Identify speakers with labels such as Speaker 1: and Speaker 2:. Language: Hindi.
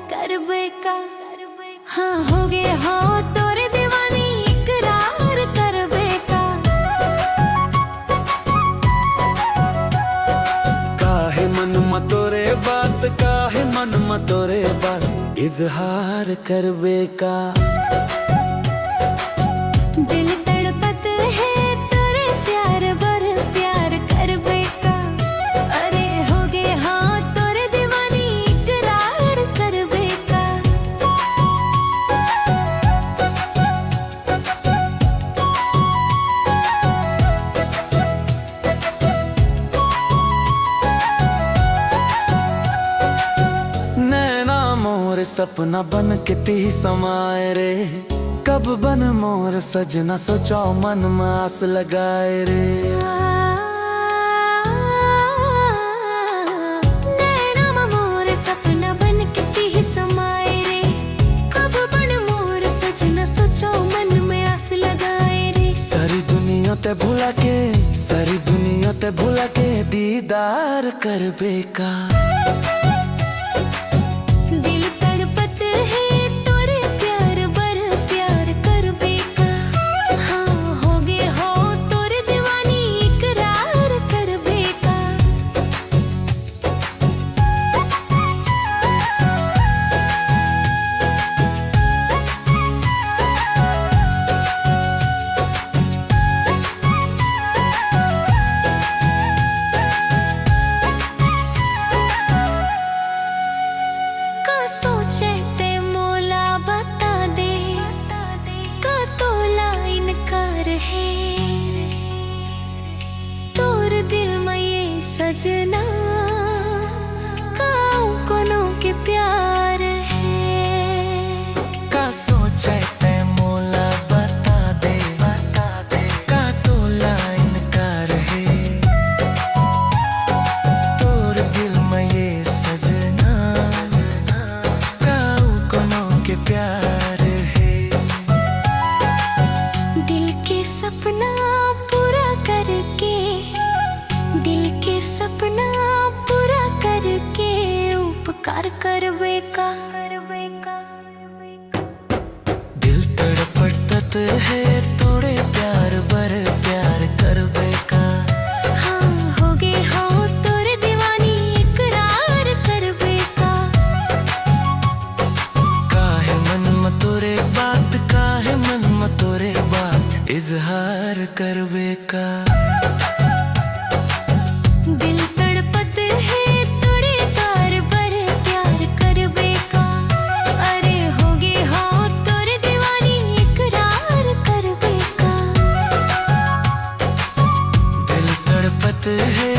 Speaker 1: कर बेका। हाँ हो गए हो तोरे दीवानी इकरार कर बेका।
Speaker 2: काहे मन में तोरे बात, काहे मन में तोरे बात इजहार कर बेका।
Speaker 1: दिल तड़पत है तोरे प्यार बर प्यार कर बेका। अरे हो गए हाँ तोरे दीवानी इकरार कर बेका।
Speaker 2: नैना मोर सपना बन के ती समाए रे। कब बन मोर सजना सोचो मन में आस लगाए रे।
Speaker 1: नैना मोर सपना बन के ती समाए रे। कब बन मोर सजना सोचो मन में आस लगाए रे।
Speaker 2: सारी दुनिया ते भुला के, सारी दुनिया ते भुला के दीदार कर बेका।
Speaker 1: दिल तड़पत है तोरे प्यार बर प्यार कर बेका। हाँ हो गए हो तोरे दीवानी इकरार कर बेका। का सोचे ते मोला बता दे, का तोला इनकार है। तोर दिल में ये सजना काऊ कोनो के प्यार है।
Speaker 2: का सोचे ते मोला बता दे, का तोला इनकार है। तोर दिल में ये सजना काऊ कोनो के प्यार है।
Speaker 1: दिल के सपना पूरा करके, दिल के सपना पूरा करके उपकार कर बेका।
Speaker 2: दिल तड़पत है तोड़े प्यार बर प्यार कर बेका।
Speaker 1: हाँ हो गए हो तोरे दीवानी इकरार कर बेका।
Speaker 2: काहे मन में तोरे बात, काहे मन में तोरे बात इजहार कर बेका।
Speaker 1: दिल तड़पत है तोरे प्यार बर प्यार कर बेका। अरे हो गए हो तोरे दीवानी इकरार कर बेका।
Speaker 2: दिल तड़पत है